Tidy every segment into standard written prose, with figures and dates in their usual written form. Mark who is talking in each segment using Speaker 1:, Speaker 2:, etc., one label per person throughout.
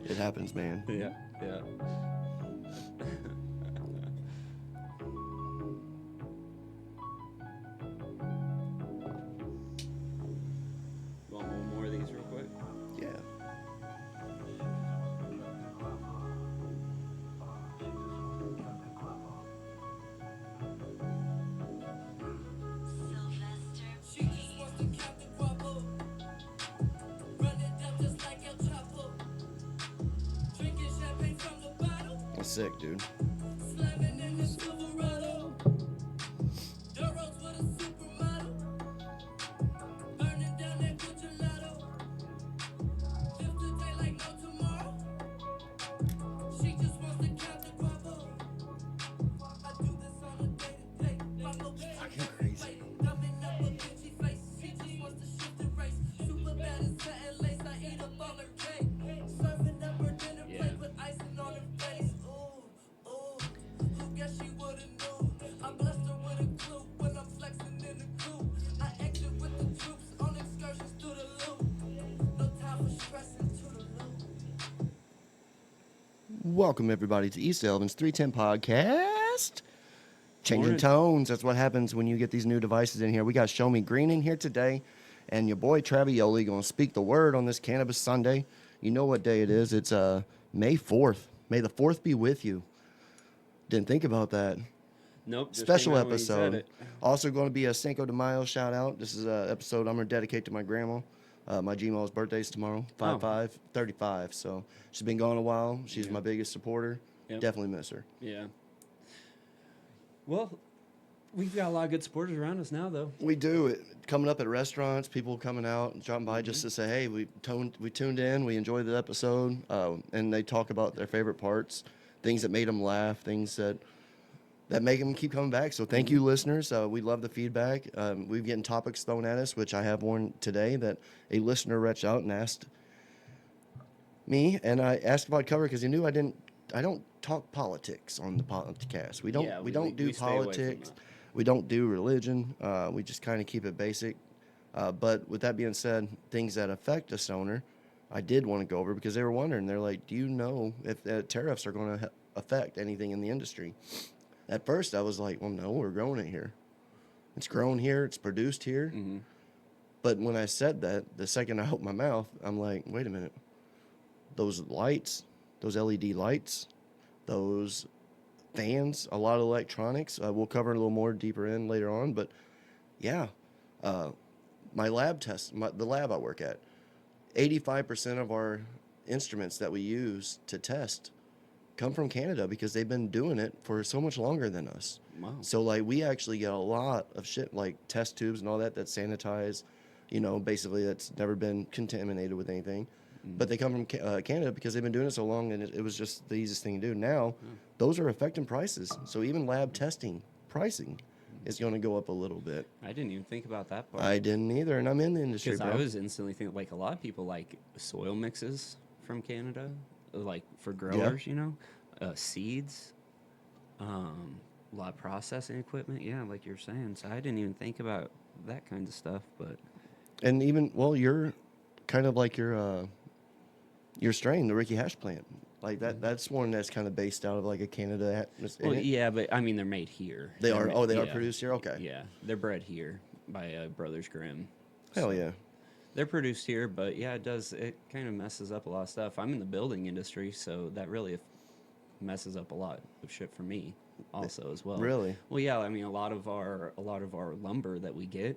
Speaker 1: It happens, man.
Speaker 2: Yeah, yeah. Want one more of these real quick?
Speaker 1: Yeah. That's sick, dude. Fucking crazy.
Speaker 2: Yeah.
Speaker 1: Welcome, everybody, to East Elvins 310 Podcast. Changing
Speaker 2: Morning.
Speaker 1: tones. That's what happens when you get these new devices in here. We got ShowMe Green in here today, and your boy Travioli going to speak the word on this Cannabis Sunday. You know what day it is. It's May 4th. May the 4th be with you. Didn't think about that.
Speaker 2: Nope. just
Speaker 1: Special
Speaker 2: came out when you said
Speaker 1: episode.
Speaker 2: it.
Speaker 1: Also going to be a Cinco de Mayo shout out. This is an episode I'm going to dedicate to my grandma. My Gmo's birthday's tomorrow, 5/5/35. So she's been gone a while. She's
Speaker 2: Yeah.
Speaker 1: my biggest supporter.
Speaker 2: Yep.
Speaker 1: Definitely miss her.
Speaker 2: Yeah. Well, we've got a lot of good supporters around us now, though.
Speaker 1: We do it coming up at restaurants, people coming out and dropping by just to say, hey, we tuned in, we enjoyed the episode, and they talk about their favorite parts, things that made them laugh, things that make them keep coming back. So thank you, listeners. We love the feedback. We've getting topics thrown at us, which I have one today that a listener reached out and asked me, and I asked if I'd cover because he knew I don't talk politics on the podcast. We don't
Speaker 2: Yeah,
Speaker 1: we don't do
Speaker 2: we stay away from
Speaker 1: politics.
Speaker 2: that.
Speaker 1: We don't do religion. We just kind of keep it basic. But with that being said, things that affect a stoner, I did want to go over because they were wondering. They're like, do you know if tariffs are going to affect anything in the industry? At first, I was like, well, no, we're growing it here. It's grown here. It's produced here.
Speaker 2: Mm-hmm.
Speaker 1: But when I said that, the second I opened my mouth, I'm like, wait a minute. Those lights, those LED lights, those fans, a lot of electronics. We'll cover a little more deeper in later on. But, yeah, my lab test, the lab I work at, 85% of our instruments that we use to test come from Canada because they've been doing it for so much longer than us.
Speaker 2: Wow.
Speaker 1: So, like, we actually get a lot of shit, like test tubes and all that, that's sanitized, basically that's never been contaminated with anything. But they come from Canada because they've been doing it so long, and it was just the easiest thing to do. Now, those are affecting prices. So even lab testing pricing is going to go up a little bit.
Speaker 2: I didn't even think about that part.
Speaker 1: I didn't either, and I'm in the industry,
Speaker 2: Because
Speaker 1: bro.
Speaker 2: I was instantly thinking, like, a lot of people like soil mixes from Canada, like for growers, seeds, a lot of processing equipment. Yeah, like you're saying. So I didn't even think about that kind of stuff. But
Speaker 1: And even, well, you're kind of like your strain, the Ricky Hash plant. Like that's one that's kind of based out of like a Canada.
Speaker 2: well, yeah, but I mean, they're made here.
Speaker 1: They are. Oh, they are
Speaker 2: yeah.
Speaker 1: produced here. Okay.
Speaker 2: Yeah, they're bred here by Brothers Grimm.
Speaker 1: Hell
Speaker 2: So
Speaker 1: yeah.
Speaker 2: they're produced here, but yeah, it kind of messes up a lot of stuff. I'm in the building industry, so that really messes up a lot of shit for me, also as well.
Speaker 1: Really?
Speaker 2: Well, yeah. I mean, a lot of our lumber that we get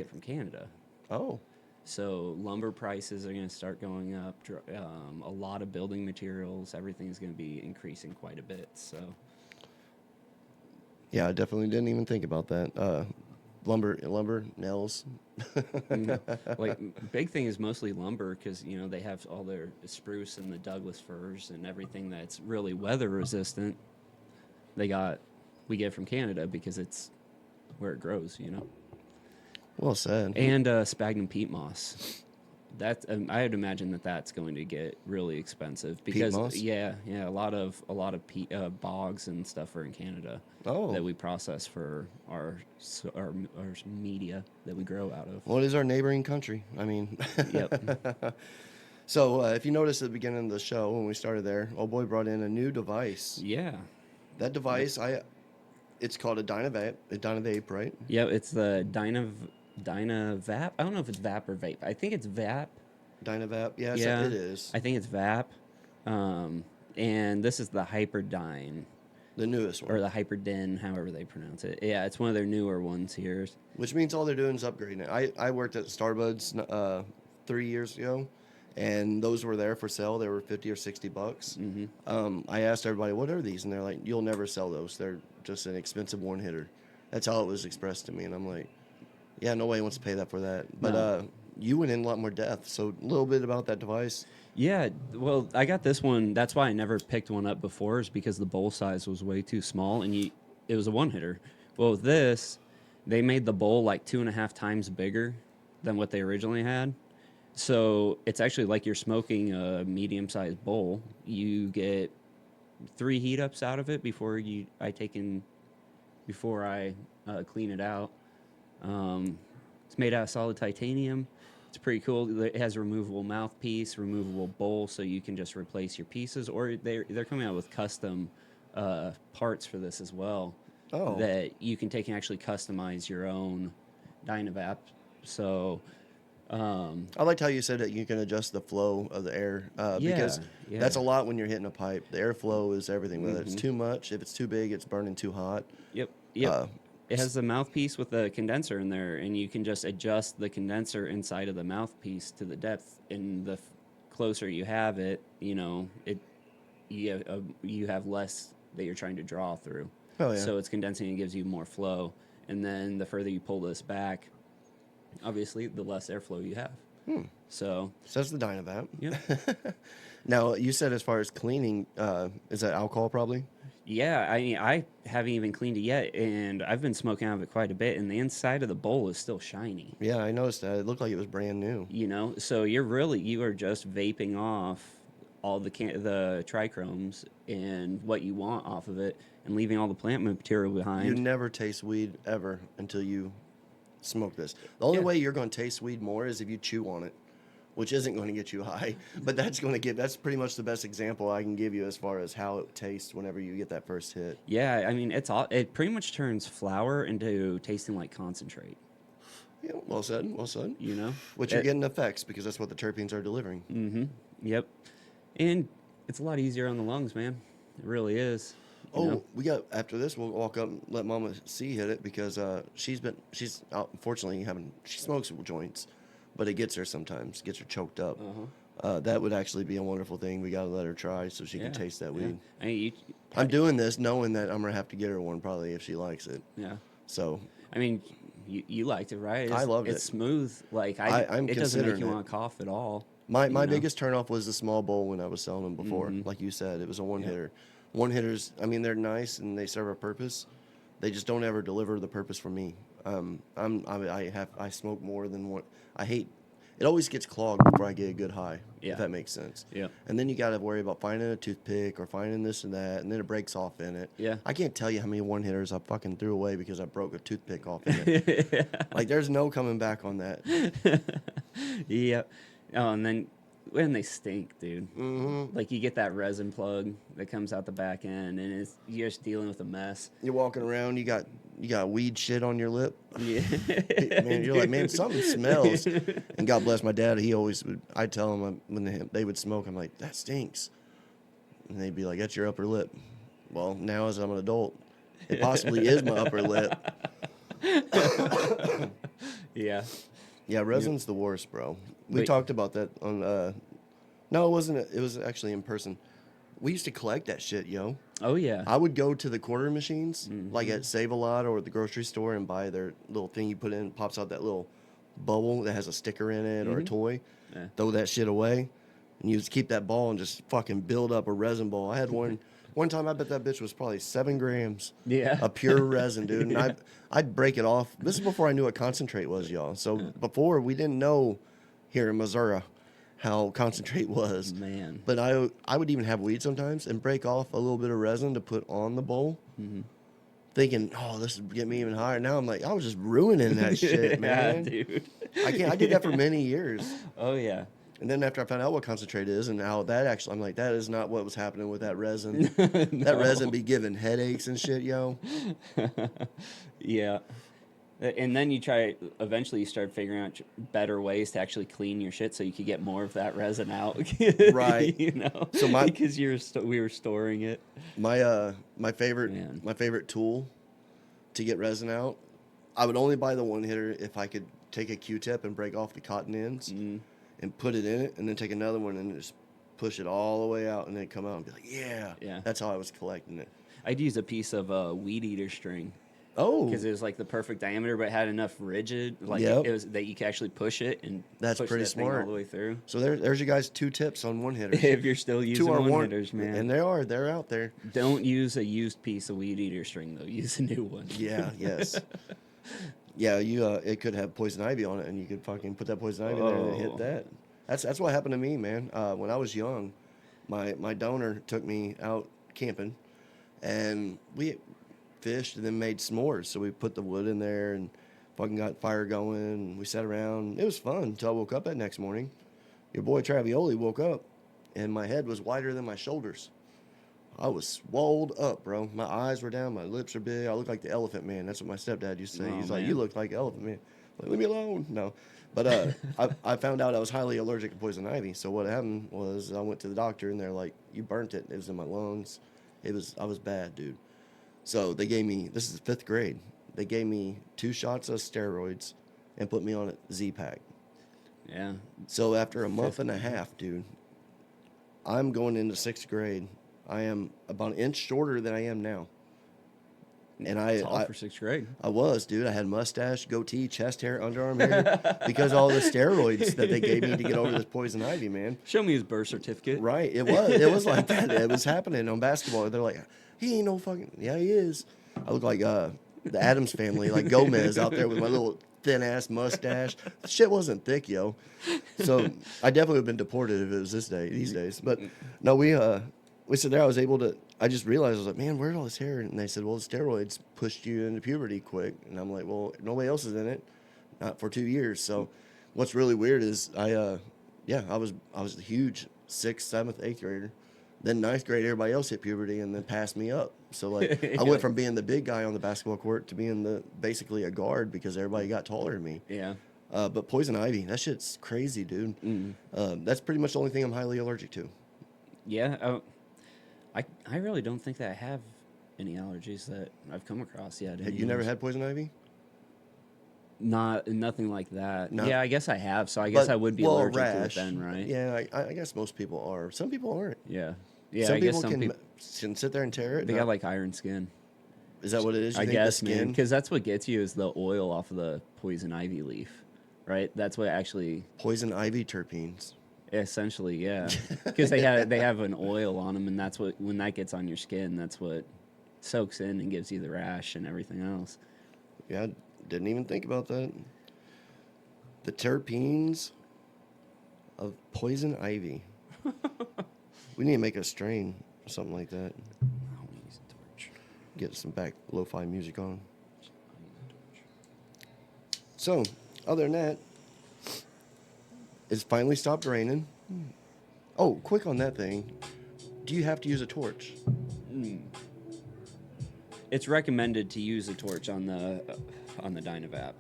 Speaker 2: from Canada.
Speaker 1: Oh.
Speaker 2: So lumber prices are going to start going up. A lot of building materials, everything's going to be increasing quite a bit. So
Speaker 1: Yeah, I definitely didn't even think about that. Lumber, nails.
Speaker 2: like big thing is mostly lumber because they have all their spruce and the Douglas firs and everything that's really weather resistant. We get from Canada because it's where it grows.
Speaker 1: Well said.
Speaker 2: And sphagnum peat moss. That I'd imagine that's going to get really expensive because
Speaker 1: moss?
Speaker 2: yeah, a lot of peat, bogs and stuff are in Canada that we process for our media that we grow out of.
Speaker 1: Well, it is our neighboring country. I mean,
Speaker 2: Yep.
Speaker 1: So if you notice at the beginning of the show when we started there, old boy brought in a new device.
Speaker 2: Yeah.
Speaker 1: That device, it's called a dynavap, right?
Speaker 2: Yeah, it's the dynavap. I don't know if it's vap or vape. I think it's vap.
Speaker 1: Dynavap, yes, it
Speaker 2: Yeah,
Speaker 1: is.
Speaker 2: I think it's vap. And this is the Hyperdyne
Speaker 1: The newest
Speaker 2: or
Speaker 1: one.
Speaker 2: the Hyperdin, however they pronounce it. Yeah, it's one of their newer ones here.
Speaker 1: Which means all they're doing is upgrading it. I worked at Starbucks 3 years ago, and those were there for sale. They were 50 or $60. I asked everybody, "What are these?" And they're like, "You'll never sell those. They're just an expensive one hitter." That's how it was expressed to me, and I'm like, "Yeah, nobody wants to pay that for that." But
Speaker 2: No.
Speaker 1: you went in a lot more depth. So a little bit about that device.
Speaker 2: Yeah, well, I got this one. That's why I never picked one up before, is because the bowl size was way too small, and it was a one hitter. Well, with this, they made the bowl like 2.5 times bigger than what they originally had. So it's actually like you're smoking a medium-sized bowl. You get 3 heat ups out of it before I clean it out. It's made out of solid titanium. It's pretty cool. It has a removable mouthpiece, removable bowl, so you can just replace your pieces. Or they're coming out with custom parts for this as well.
Speaker 1: Oh.
Speaker 2: That you can take and actually customize your own dynavap. So
Speaker 1: I liked how you said that you can adjust the flow of the air because
Speaker 2: yeah.
Speaker 1: that's a lot when you're hitting a pipe. The airflow is everything. Whether it's
Speaker 2: Mhm.
Speaker 1: too much, if it's too big, it's burning too hot.
Speaker 2: Yep.
Speaker 1: Uh,
Speaker 2: It has the mouthpiece with the condenser in there, and you can just adjust the condenser inside of the mouthpiece to the depth. And closer you have it, you have less that you're trying to draw through.
Speaker 1: Oh, yeah.
Speaker 2: So it's condensing and gives you more flow. And then the further you pull this back, obviously, the less airflow you have. So
Speaker 1: So that's the Dynavap.
Speaker 2: Yep.
Speaker 1: Now, you said as far as cleaning, is that alcohol probably?
Speaker 2: yeah, I mean, I haven't even cleaned it yet, and I've been smoking out of it quite a bit, and the inside of the bowl is still shiny.
Speaker 1: Yeah, I noticed that. It looked like it was brand new.
Speaker 2: So you are just vaping off all the trichromes and what you want off of it, and leaving all the plant material
Speaker 1: You
Speaker 2: behind.
Speaker 1: never taste weed ever until you smoke this. The only
Speaker 2: Yeah.
Speaker 1: way you're going to taste weed more is if you chew on it, which isn't going to get you high. But that's pretty much the best example I can give you as far as how it tastes whenever you get that first hit.
Speaker 2: Yeah, I mean, it pretty much turns flour into tasting like concentrate.
Speaker 1: Yeah, well said, well said. Which you're
Speaker 2: It-
Speaker 1: getting effects because that's what the terpenes are delivering.
Speaker 2: Yep. And it's a lot easier on the lungs, man. It really is.
Speaker 1: We got after this. We'll walk up and let Mama C hit it because she's unfortunately she smokes joints, but it gets her sometimes, gets her choked up. That would actually be a wonderful thing. We got to let her try so she can taste that weed.
Speaker 2: I mean,
Speaker 1: I'm doing this knowing that I'm gonna have to get her one probably if she likes it.
Speaker 2: yeah.
Speaker 1: So
Speaker 2: I mean, you liked it, right?
Speaker 1: I loved it.
Speaker 2: It's smooth. Like
Speaker 1: I'm
Speaker 2: it doesn't make
Speaker 1: considering
Speaker 2: you
Speaker 1: it.
Speaker 2: want to cough at all.
Speaker 1: my
Speaker 2: you know?
Speaker 1: biggest turnoff was the small bowl when I was selling them before. Like you said, it was a one hitter. One hitters, I mean, they're nice and they serve a purpose. They just don't ever deliver the purpose for me. I smoke more than what I hate. It always gets clogged before I get a good high.
Speaker 2: Yeah.
Speaker 1: If that makes sense.
Speaker 2: Yeah.
Speaker 1: And then you got to worry about finding a toothpick or finding this and that, and then it breaks off in it.
Speaker 2: Yeah.
Speaker 1: I can't tell you how many one hitters I fucking threw away because I broke a toothpick off in it. Like there's no coming back on that.
Speaker 2: Yeah. Oh, and then when they stink, dude. Like you get that resin plug that comes out the back end, and you're just dealing with a mess.
Speaker 1: You're walking around, you got weed shit on your lip.
Speaker 2: Yeah.
Speaker 1: Man, you're like, man, something smells. And God bless my dad. He always would. I tell him when they would smoke, I'm like, that stinks. And they'd be like, that's your upper lip. Well, now as I'm an adult, it possibly is my upper lip.
Speaker 2: Yeah.
Speaker 1: Yeah, resin's the worst, bro. We
Speaker 2: Wait.
Speaker 1: talked about that on. No, it wasn't. It was actually in person. We used to collect that shit, yo.
Speaker 2: Oh yeah.
Speaker 1: I would go to the quarter machines, like at Save-A-Lot or the grocery store, and buy their little thing you put in. Pops out that little bubble that has a sticker in it or a toy.
Speaker 2: Yeah.
Speaker 1: Throw that shit away, and you just keep that ball and just fucking build up a resin ball. I had one. One time, I bet that bitch was probably 7 grams.
Speaker 2: Yeah.
Speaker 1: Of pure resin, dude. And I'd break it off. This is before I knew what concentrate was, y'all. So before, we didn't know here in Missouri how concentrate was.
Speaker 2: Man.
Speaker 1: But I would even have weed sometimes and break off a little bit of resin to put on the bowl. Thinking, oh, this would get me even higher. Now I'm like, I was just ruining that shit, man.
Speaker 2: Yeah, dude.
Speaker 1: I did that for many years.
Speaker 2: Oh yeah.
Speaker 1: And then after I found out what concentrate is and how that actually, I'm like, that is not what was happening with that resin. That resin be giving headaches and shit, yo.
Speaker 2: Yeah. And then you try, eventually you start figuring out better ways to actually clean your shit so you could get more of that resin out.
Speaker 1: Right.
Speaker 2: You know?
Speaker 1: So
Speaker 2: because we were storing it.
Speaker 1: my favorite
Speaker 2: Man.
Speaker 1: my favorite tool to get resin out, I would only buy the one hitter if I could take a Q-tip and break off the cotton ends and put it in it, and then take another one and just push it all the way out, and then come out and be like, yeah.
Speaker 2: Yeah.
Speaker 1: That's how I was collecting it.
Speaker 2: I'd use a piece of weed eater string.
Speaker 1: Oh,
Speaker 2: Because it was like the perfect diameter, but it had enough rigid, like
Speaker 1: Yep.
Speaker 2: it was that you could actually push it and
Speaker 1: That's
Speaker 2: push
Speaker 1: pretty
Speaker 2: that thing all
Speaker 1: smart.
Speaker 2: the way through.
Speaker 1: so there's you guys 2 tips on one hitters.
Speaker 2: If you're still using
Speaker 1: Two are
Speaker 2: one
Speaker 1: one
Speaker 2: hitters, man,
Speaker 1: and they're out there.
Speaker 2: don't use a used piece of weed eater string though. Use a new one.
Speaker 1: Yeah, yes. Yeah, you it could have poison ivy on it, and you could fucking put that poison ivy in there and hit
Speaker 2: Oh.
Speaker 1: that. That's what happened to me, man. When I was young, my donor took me out camping, and we fished and then made s'mores. So we put the wood in there and fucking got fire going. And we sat around. It was fun until I woke up that next morning. Your boy Travioli woke up, and my head was wider than my shoulders. I was swolled up, bro. My eyes were down. My lips are big. I look like the Elephant Man. That's what my stepdad used to say.
Speaker 2: Oh,
Speaker 1: He's like,
Speaker 2: man.
Speaker 1: "You look like Elephant Man." Like, leave me alone. No, but I found out I was highly allergic to poison ivy. So what happened was I went to the doctor, and they're like, "You burnt it. It was in my lungs. I was bad, dude." So they gave me, this is 5th grade. They gave me 2 shots of steroids and put me on a Z-Pack.
Speaker 2: Yeah.
Speaker 1: So after a month and a half, dude, I'm going into 6th grade. I am about an inch shorter than I am now. And
Speaker 2: Tall for 6th grade.
Speaker 1: I was, dude. I had mustache, goatee, chest hair, underarm hair because of all the steroids that they gave me to get over this poison ivy, man.
Speaker 2: Show me his birth certificate.
Speaker 1: Right. It was like that. It was happening on basketball. They're like, he ain't no fucking, yeah, he is. I look like the Addams family, like Gomez out there with my little thin ass mustache. Shit wasn't thick, yo. So I definitely would have been deported if it was these days. But no, we said there I was able to, I just realized, I was like, man, where'd all this hair? And they said, well, the steroids pushed you into puberty quick. And I'm like, well, nobody else is in it, not for 2 years. So what's really weird is I was a huge 6th, 7th, 8th grader. Then 9th grade, everybody else hit puberty and then passed me up. So like I went from being the big guy on the basketball court to being basically a guard because everybody got taller than me.
Speaker 2: Yeah.
Speaker 1: But poison ivy, that shit's crazy, dude. That's pretty much the only thing I'm highly allergic to.
Speaker 2: Yeah. I really don't think that I have any allergies that I've come across yet.
Speaker 1: You never had poison ivy?
Speaker 2: Nothing like that.
Speaker 1: No.
Speaker 2: Yeah, I guess I have. So I guess I would be allergic to it then, right?
Speaker 1: Yeah, I guess most people are. Some people aren't.
Speaker 2: Yeah. Yeah.
Speaker 1: Some
Speaker 2: I guess
Speaker 1: people
Speaker 2: some
Speaker 1: can,
Speaker 2: people
Speaker 1: can sit there and tear it.
Speaker 2: they got like iron skin.
Speaker 1: Is that what it is? You
Speaker 2: I
Speaker 1: think
Speaker 2: guess,
Speaker 1: the
Speaker 2: man,
Speaker 1: skin?
Speaker 2: because that's what gets you is the oil off of the poison ivy leaf, right? That's what actually,
Speaker 1: Poison ivy terpenes.
Speaker 2: essentially, yeah, because they have an oil on them, and that's what when that gets on your skin, that's what soaks in and gives you the rash and everything else.
Speaker 1: Yeah, I didn't even think about that. The terpenes of poison ivy. We need to make a strain or something like that.
Speaker 2: I'll use a torch.
Speaker 1: Get some back lo-fi music on. So, other than that, it's finally stopped raining. Oh, quick on that thing. Do you have to use a torch?
Speaker 2: It's recommended to use a torch on the dynavap.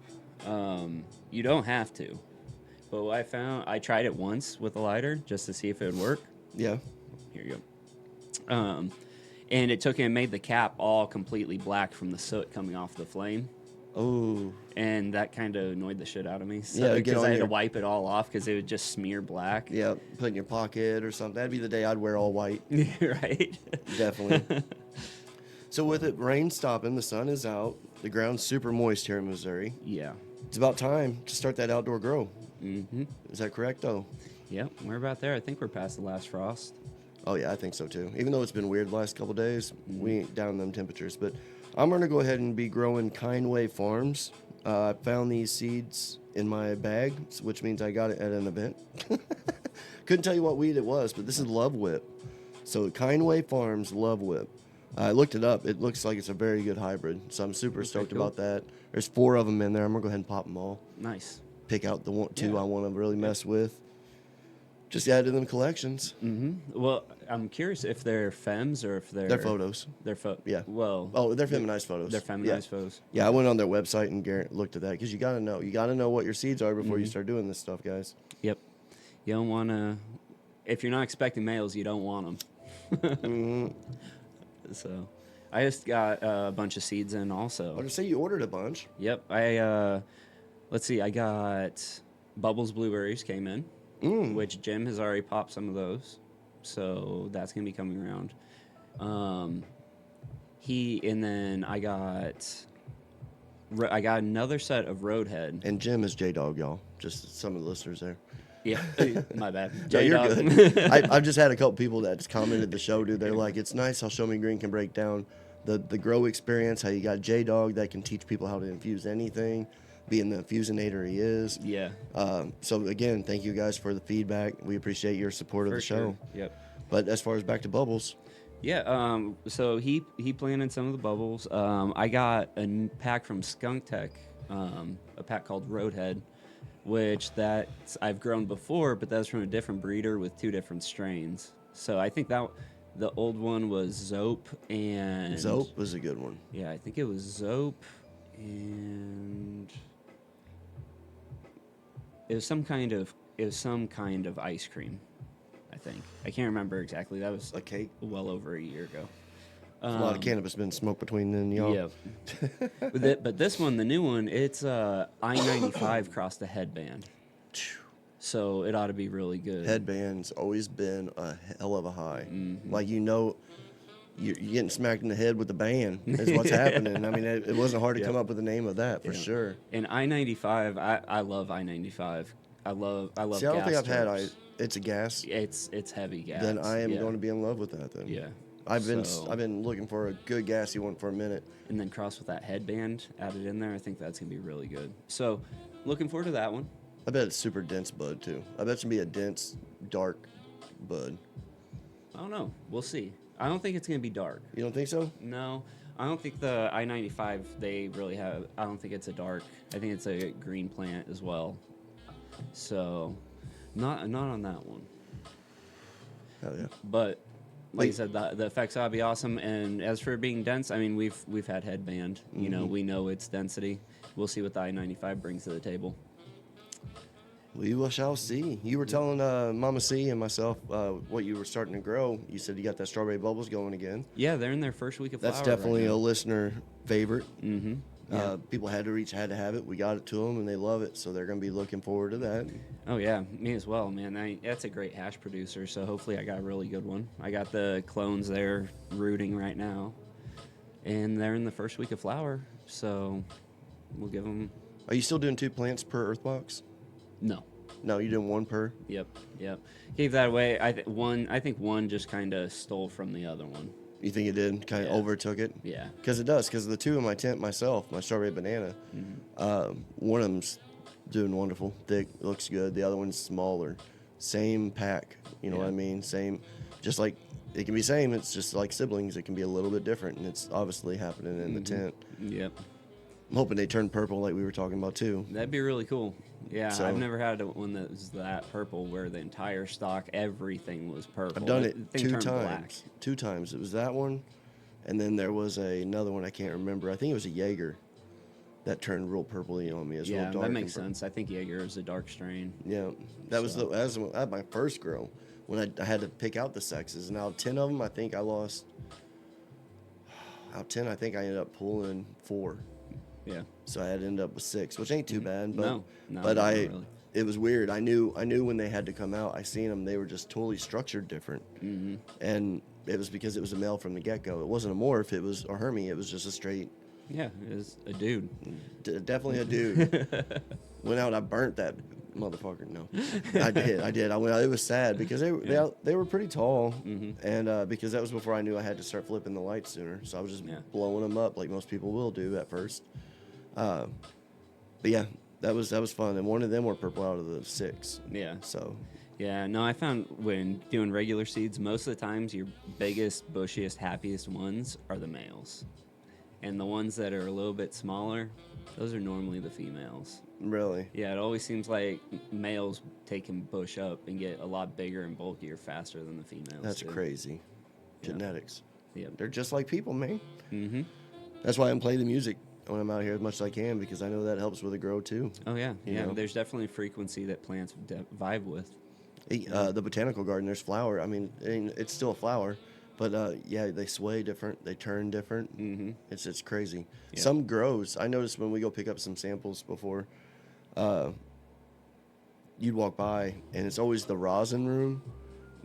Speaker 2: You don't have to, but what I tried it once with a lighter just to see if it would work.
Speaker 1: Yeah.
Speaker 2: Here you go. And it made the cap all completely black from the soot coming off the flame.
Speaker 1: Oh.
Speaker 2: And that kind of annoyed the shit out of me. So,
Speaker 1: Yeah, get
Speaker 2: because
Speaker 1: on
Speaker 2: I had
Speaker 1: your-
Speaker 2: to wipe it all off because it would just smear black.
Speaker 1: Yeah, put it in your pocket or something. That'd be the day I'd wear all white.
Speaker 2: Right?
Speaker 1: Definitely. So with it rain stopping, the sun is out, the ground's super moist here in Missouri.
Speaker 2: Yeah.
Speaker 1: It's about time to start that outdoor grow.
Speaker 2: Mm-hmm.
Speaker 1: Is that correct, though?
Speaker 2: Yep, we're about there. I think we're past the last frost.
Speaker 1: Oh, yeah, I think so, too. Even though it's been weird the last couple days, we ain't down in them temperatures. But I'm going to go ahead and be growing Kindway Farms. I found these seeds in my bag, which means I got it at an event. Couldn't tell you what weed it was, but this is Love Whip. So Kindway Farms Love Whip. I looked it up. It looks like it's a very good hybrid, so I'm super stoked
Speaker 2: cool.
Speaker 1: about that. There's 4 of them in there. I'm going to go ahead and pop them all.
Speaker 2: Nice.
Speaker 1: Pick out the two
Speaker 2: Yeah.
Speaker 1: I want to really mess with. Just add to them collections.
Speaker 2: Well, I'm curious if they're femmes or if
Speaker 1: They're photos.
Speaker 2: They're
Speaker 1: Yeah.
Speaker 2: Well.
Speaker 1: Oh, they're feminized photos.
Speaker 2: They're feminized photos.
Speaker 1: Yeah, I went on their website and looked at that because you got to know. You got to know what your seeds are before you start doing this stuff, guys.
Speaker 2: Yep. You don't want to. If you're not expecting males, you don't want them. So, I just got a bunch of seeds in also.
Speaker 1: I was gonna say you ordered a bunch.
Speaker 2: Yep. Let's see. I got Bubbles blueberries came in, which Jim has already popped some of those, so that's gonna be coming around. And then I got another set of Roadhead.
Speaker 1: And Jim is J-Dog, y'all. Just some of the listeners there.
Speaker 2: Yeah, my bad.
Speaker 1: No, you're
Speaker 2: J-Dog.
Speaker 1: good. I've just had a couple people that just commented the show, dude. They're like, it's nice how ShowMe Green can break down the grow experience, how you got J-Dog that can teach people how to infuse anything, being the infusinator he is.
Speaker 2: Yeah.
Speaker 1: So, again, thank you guys for the feedback. We appreciate your support of the show.
Speaker 2: Sure. Yep.
Speaker 1: But as far as back to Bubbles,
Speaker 2: yeah. So he planted some of the bubbles. I got a pack from Skunk Tech, a pack called Roadhead, which I've grown before, but that's from a different breeder with 2 different strains. So I think that the old one was Zope and
Speaker 1: Zope was a good one.
Speaker 2: Yeah, I think it was Zope and it was some kind of ice cream. I think I can't remember exactly. That was
Speaker 1: A cake.
Speaker 2: well over a year ago.
Speaker 1: A lot of cannabis been smoked between then, y'all.
Speaker 2: Yeah. But this one, the new one, it's I-95 crossed the headband. So it ought to be really good.
Speaker 1: Headband's always been a hell of a high. Like, you're getting smacked in the head with the band is what's happening. I mean, it wasn't hard to come up with the name of that for sure.
Speaker 2: And I-95, I love I-95. I love
Speaker 1: See, I don't think I've had
Speaker 2: terps.
Speaker 1: it's a gas.
Speaker 2: It's heavy gas.
Speaker 1: Then I am going to be in love with that then.
Speaker 2: Yeah.
Speaker 1: I've been looking for a good gassy one for a minute.
Speaker 2: And then cross with that headband added in there. I think that's gonna be really good. So, looking forward to that one.
Speaker 1: I bet it's super dense bud too. I bet it's gonna be a dense, dark bud.
Speaker 2: I don't know. We'll see. I don't think it's gonna be dark.
Speaker 1: You don't think so?
Speaker 2: No, I don't think the I-95 they really have. I don't think it's a dark. I think it's a green plant as well. So, not on that one.
Speaker 1: Hell yeah.
Speaker 2: But like I said, the effects ought to be awesome. And as for being dense, I mean, we've had headband. You know, we know its density. We'll see what the I-95 brings to the table.
Speaker 1: We shall see. You were telling Mama C and myself what you were starting to grow. You said you got that strawberry bubbles going again.
Speaker 2: Yeah, they're in their first week of flower.
Speaker 1: That's definitely
Speaker 2: right
Speaker 1: a
Speaker 2: now.
Speaker 1: listener favorite.
Speaker 2: Mm-hmm. Yeah.
Speaker 1: People had to have it. We got it to them, and they love it. So they're going to be looking forward to that.
Speaker 2: Oh yeah, me as well, man. That's a great hash producer. So hopefully I got a really good one. I got the clones there rooting right now, and they're in the first week of flower. So we'll give them.
Speaker 1: Are you still doing 2 plants per earth box?
Speaker 2: No.
Speaker 1: No, you're doing 1 per.
Speaker 2: Yep. Gave that away. I think one just kind of stole from the other one.
Speaker 1: You think it did? Kind of overtook it?
Speaker 2: Yeah.
Speaker 1: Because it does. Because the 2 in my tent myself, my strawberry banana, one of them's doing wonderful. Thick, looks good. The other one's smaller. Same pack. You know what I mean? Same. Just like it can be same. It's just like siblings. It can be a little bit different. And it's obviously happening in the tent.
Speaker 2: Yep.
Speaker 1: I'm hoping they turn purple like we were talking about too.
Speaker 2: That'd be really cool. Yeah,
Speaker 1: So-
Speaker 2: I've never had one that was that purple where the entire stock, everything was purple.
Speaker 1: I've done
Speaker 2: The
Speaker 1: it
Speaker 2: thing
Speaker 1: 2
Speaker 2: turned
Speaker 1: times.
Speaker 2: black.
Speaker 1: 2 times. It was that one. And then there was another one I can't remember. I think it was a Jaeger that turned real purpley on me. It was real
Speaker 2: Yeah,
Speaker 1: dark
Speaker 2: that makes
Speaker 1: and
Speaker 2: sense. I think Jaeger is a dark strain.
Speaker 1: Yeah, that was my first grow when I had to pick out the sexes. And out of 10 of them, I think I lost. Out of 10, I think I ended up pulling 4.
Speaker 2: Yeah.
Speaker 1: So I had to end up with 6, which ain't too bad. But
Speaker 2: No,
Speaker 1: but
Speaker 2: not
Speaker 1: I
Speaker 2: really.
Speaker 1: it was weird. I knew when they had to come out. I seen them; they were just totally structured different.
Speaker 2: Mm-hmm.
Speaker 1: And it was because it was a male from the get go. It wasn't a morph. It was a Hermie. It was just a straight.
Speaker 2: Yeah, it was a dude.
Speaker 1: Definitely a dude. Went out. I burnt that motherfucker. No, I did. I went out. It was sad because they were pretty tall, and because that was before I knew I had to start flipping the lights sooner. So I was just blowing them up like most people will do at first. But yeah, that was fun. And one of them were purple out of the 6.
Speaker 2: Yeah.
Speaker 1: So
Speaker 2: Yeah, no, I found when doing regular seeds, most of the times your biggest, bushiest, happiest ones are the males. And the ones that are a little bit smaller, those are normally the females.
Speaker 1: Really?
Speaker 2: Yeah, it always seems like males can bush up and get a lot bigger and bulkier faster than the females.
Speaker 1: That's
Speaker 2: do.
Speaker 1: crazy.
Speaker 2: Yeah.
Speaker 1: Genetics.
Speaker 2: Yep.
Speaker 1: They're just like people, man.
Speaker 2: Mm-hmm.
Speaker 1: That's why I'm playing the music when I'm out here as much as I can, because I know that helps with the grow too.
Speaker 2: Oh, yeah.
Speaker 1: You
Speaker 2: Yeah,
Speaker 1: know?
Speaker 2: there's definitely a frequency that plants vibe with.
Speaker 1: The botanical garden, there's flower. I mean, it's still a flower, but yeah, they sway different. They turn different.
Speaker 2: Mm-hmm.
Speaker 1: It's crazy.
Speaker 2: Yeah.
Speaker 1: Some grows. I noticed when we go pick up some samples before, you'd walk by, and it's always the rosin room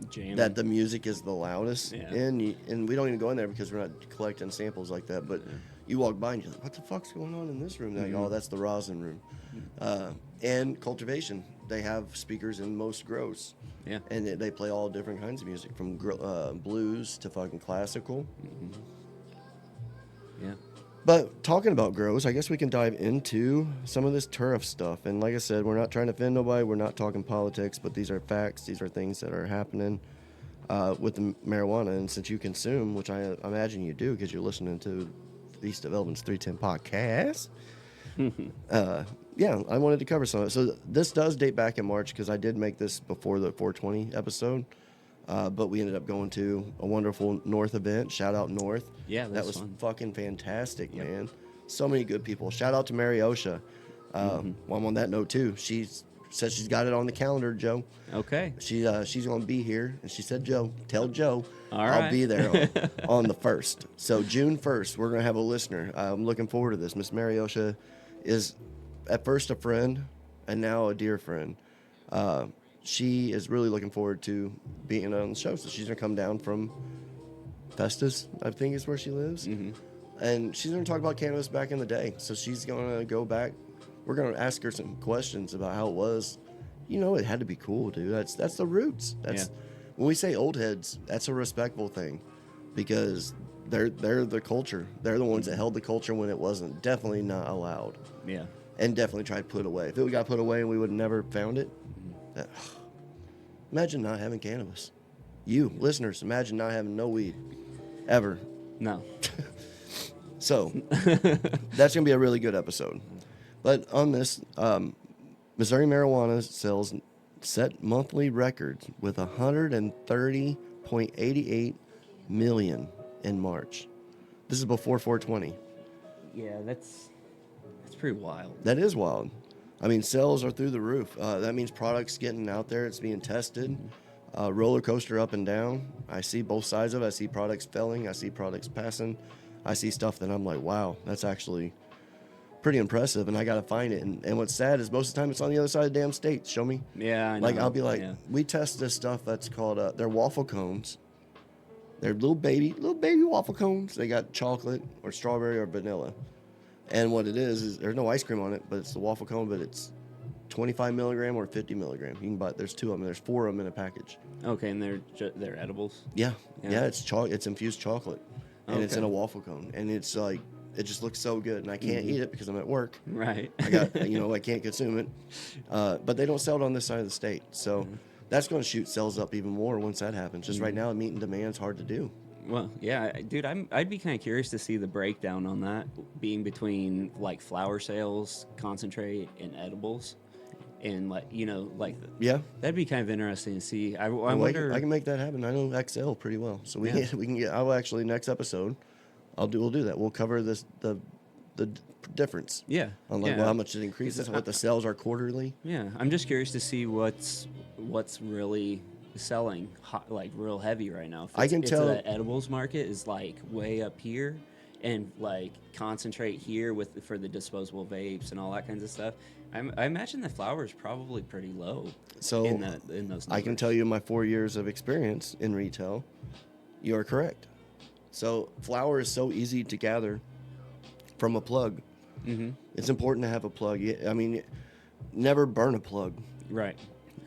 Speaker 2: Jamming.
Speaker 1: that the music is the loudest
Speaker 2: Yeah.
Speaker 1: in. And we don't even go in there because we're not collecting samples like that. But you walk by and you're like, what the fuck's going on in this room? They're like, oh, that's the rosin room. And cultivation. They have speakers in most grows.
Speaker 2: Yeah.
Speaker 1: And they play all different kinds of music, from blues to fucking classical.
Speaker 2: Yeah.
Speaker 1: But talking about grows, I guess we can dive into some of this tariff stuff. And like I said, we're not trying to offend nobody. We're not talking politics, but these are facts. These are things that are happening with the marijuana. And since you consume, which I imagine you do because you're listening to the East of Elvins 310 podcast, yeah, I wanted to cover some of it. So this does date back in March because I did make this before the 420 episode. But we ended up going to a wonderful North event. Shout out North.
Speaker 2: Yeah,
Speaker 1: that was
Speaker 2: fun.
Speaker 1: fucking fantastic, man. So many good people. Shout out to Mary Osha. Well, I'm on that note too. She said she's got it on the calendar, Joe.
Speaker 2: Okay.
Speaker 1: She's gonna be here, and she said, Joe, tell Joe
Speaker 2: All
Speaker 1: I'll
Speaker 2: right.
Speaker 1: be there on the 1st. So June 1st, we're gonna have a listener. I'm looking forward to this. Miss Mary Osha is at first a friend, and now a dear friend. She is really looking forward to being on the show. So she's going to come down from Festus, I think is where she lives. And she's going to talk about cannabis back in the day. So she's going to go back. We're going to ask her some questions about how it was. You know, it had to be cool, dude. That's the roots. That's when we say old heads, that's a respectful thing because they're the culture. They're the ones that held the culture when it wasn't. Definitely not allowed.
Speaker 2: Yeah.
Speaker 1: And definitely tried to put it away. If it got put away and we would have never found it, imagine not having cannabis. You, listeners, imagine not having no weed. Ever.
Speaker 2: No.
Speaker 1: So, that's going to be a really good episode. But on this, Missouri marijuana sales set monthly records with 130.88 million in March. This is before 420.
Speaker 2: Yeah, that's pretty wild.
Speaker 1: That is wild. I mean, sales are through the roof. That means products getting out there. It's being tested. Roller coaster up and down. I see both sides of it. I see products failing. I see products passing. I see stuff that I'm like, wow, that's actually pretty impressive. And I got to find it. And what's sad is most of the time it's on the other side of the damn state. Show me.
Speaker 2: Yeah, I know.
Speaker 1: Like, I'll be like,
Speaker 2: yeah.
Speaker 1: we test this stuff that's called, they're waffle cones. They're little baby waffle cones. They got chocolate or strawberry or vanilla. And what it is there's no ice cream on it, but it's the waffle cone, but it's 25 milligram or 50 milligram. You can buy, there's 2 of them. There's 4 of them in a package.
Speaker 2: Okay, and they're edibles.
Speaker 1: Yeah.
Speaker 2: Yeah.
Speaker 1: It's infused chocolate. And it's in
Speaker 2: Okay.
Speaker 1: a waffle cone. And it's like, it just looks so good. And I can't eat it because I'm at work.
Speaker 2: Right.
Speaker 1: I got, I can't consume it. But they don't sell it on this side of the state. So that's going to shoot sales up even more once that happens. Just right now, meeting demand's hard to do.
Speaker 2: Well, yeah, dude, I'd be kind of curious to see the breakdown on that being between like flower sales, concentrate, and edibles, and
Speaker 1: Yeah.
Speaker 2: that'd be kind of interesting to see. I
Speaker 1: Well,
Speaker 2: wonder.
Speaker 1: I can make that happen. I know XL pretty well, so we can get. I will actually next episode. We'll do that. We'll cover the difference.
Speaker 2: Yeah.
Speaker 1: On like
Speaker 2: yeah.
Speaker 1: how much it increases, what the sales are quarterly.
Speaker 2: Yeah, I'm just curious to see what's really selling hot, like real heavy right now.
Speaker 1: I can tell
Speaker 2: the edibles market is like way up here, and like concentrate here for the disposable vapes and all that kinds of stuff. I imagine the flower is probably pretty low.
Speaker 1: So
Speaker 2: in those numbers.
Speaker 1: I can tell you in my 4 years of experience in retail, you are correct. So flower is so easy to gather from a plug.
Speaker 2: Mm-hmm.
Speaker 1: It's important to have a plug. I mean, never burn a plug.
Speaker 2: Right.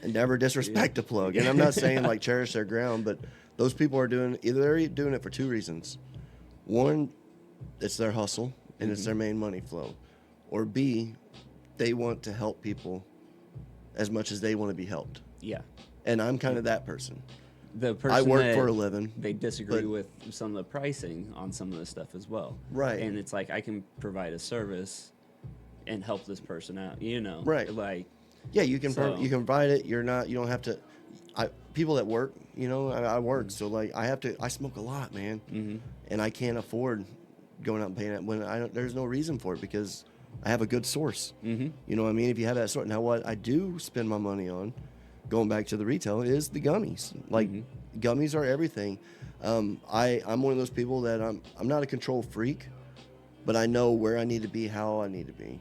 Speaker 1: And never disrespect a plug. And I'm not saying like cherish their ground, but those people are doing they're doing it for 2 reasons. One, it's their hustle and it's their main money flow. Or B, they want to help people as much as they want to be helped.
Speaker 2: Yeah.
Speaker 1: And I'm kind of that person.
Speaker 2: the person
Speaker 1: I work
Speaker 2: that
Speaker 1: for a living.
Speaker 2: they disagree
Speaker 1: but-
Speaker 2: with some of the pricing on some of the stuff as well.
Speaker 1: Right.
Speaker 2: And it's like I can provide a service and help this person out, you know.
Speaker 1: Right.
Speaker 2: Like
Speaker 1: Yeah, you can
Speaker 2: So-
Speaker 1: you can provide it. You don't have to. People that work, I work, so like I smoke a lot, man, and I can't afford going out and paying it when there's no reason for it because I have a good source. You know what I mean? If you have that sort. Now, what I do spend my money on, going back to the retail, is the gummies. Like gummies are everything. I'm one of those people that I'm not a control freak, but I know where I need to be, how I need to be.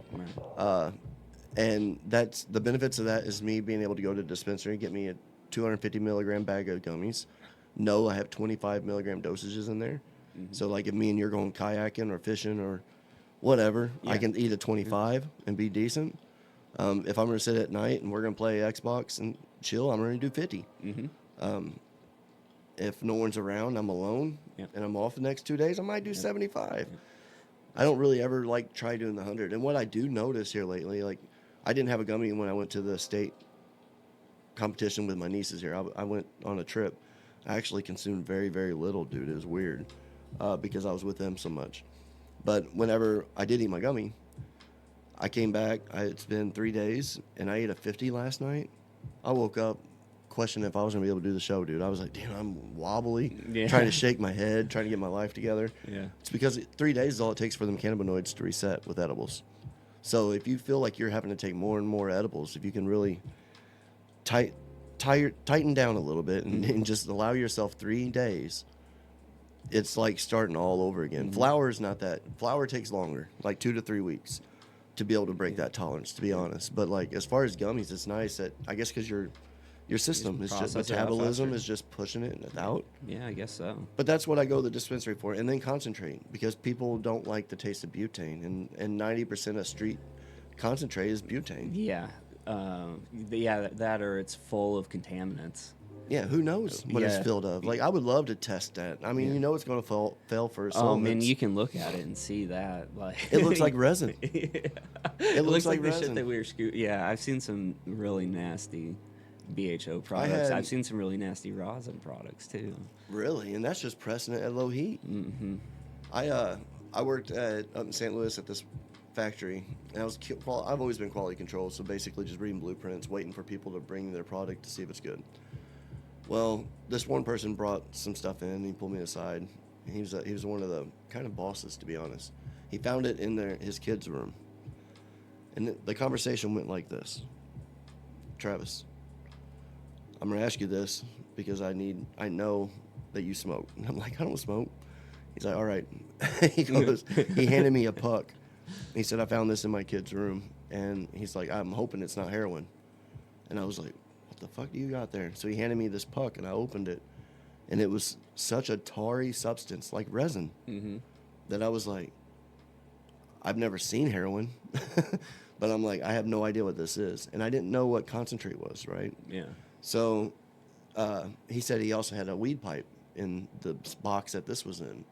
Speaker 1: And that's the benefits of that is me being able to go to the dispensary and get me a 250 milligram bag of gummies. No, I have 25 milligram dosages in there. So like if me and you're going kayaking or fishing or whatever, I can eat a 25 and be decent. If I'm going to sit at night and we're going to play Xbox and chill, I'm going to do 50. If no one's around, I'm alone, and I'm off the next 2 days, I might do 75. I don't really ever like try doing the 100. And what I do notice here lately, like I didn't have a gummy when I went to the state competition with my nieces here. I went on a trip. I actually consumed very, very little, dude. It was weird because I was with them so much. But whenever I did eat my gummy, I came back. It's been 3 days, and I ate a 50 last night. I woke up questioning if I was going to be able to do the show, dude. I was like, damn, I'm wobbly, trying to shake my head, trying to get my life together. It's because 3 days is all it takes for them cannabinoids to reset with edibles. So if you feel like you're having to take more and more edibles, if you can really tighten down a little bit and just allow yourself 3 days, it's like starting all over again. Flower is not that. Flower takes longer, like 2 to 3 weeks, to be able to break that tolerance, to be honest. But like as far as gummies, it's nice that I guess because your system is just
Speaker 2: process it out
Speaker 1: metabolism
Speaker 2: faster.
Speaker 1: is just pushing it out.
Speaker 2: Yeah, I guess so.
Speaker 1: But that's what I go to the dispensary for, and then concentrate because people don't like the taste of butane, and 90% of street concentrate is butane.
Speaker 2: Yeah. That or it's full of contaminants.
Speaker 1: Yeah, who knows what it's filled of? Like, I would love to test that. I mean, it's going to fail for
Speaker 2: Oh man,
Speaker 1: solvents.
Speaker 2: you can look at it and see that. Like
Speaker 1: It looks like resin.
Speaker 2: It looks like the
Speaker 1: resin.
Speaker 2: shit that we were Yeah, I've seen some really nasty BHO products. I've seen some really nasty rosin products too.
Speaker 1: Really, and that's just pressing it at low heat. I worked up in St. Louis at this factory, and I've always been quality control, so basically just reading blueprints, waiting for people to bring their product to see if it's good. Well, this one person brought some stuff in, and he pulled me aside. He was one of the kind of bosses, to be honest. He found it in his kid's room, and the conversation went like this: Travis, I'm going to ask you this because I know that you smoke. And I'm like, I don't smoke. He's like, all right. He handed me a puck. He said, I found this in my kid's room. And he's like, I'm hoping it's not heroin. And I was like, what the fuck do you got there? So he handed me this puck, and I opened it. And it was such a tarry substance, like resin, that I was like, I've never seen heroin. But I'm like, I have no idea what this is. And I didn't know what concentrate was, right?
Speaker 2: Yeah.
Speaker 1: So he said he also had a weed pipe in the box that this was in.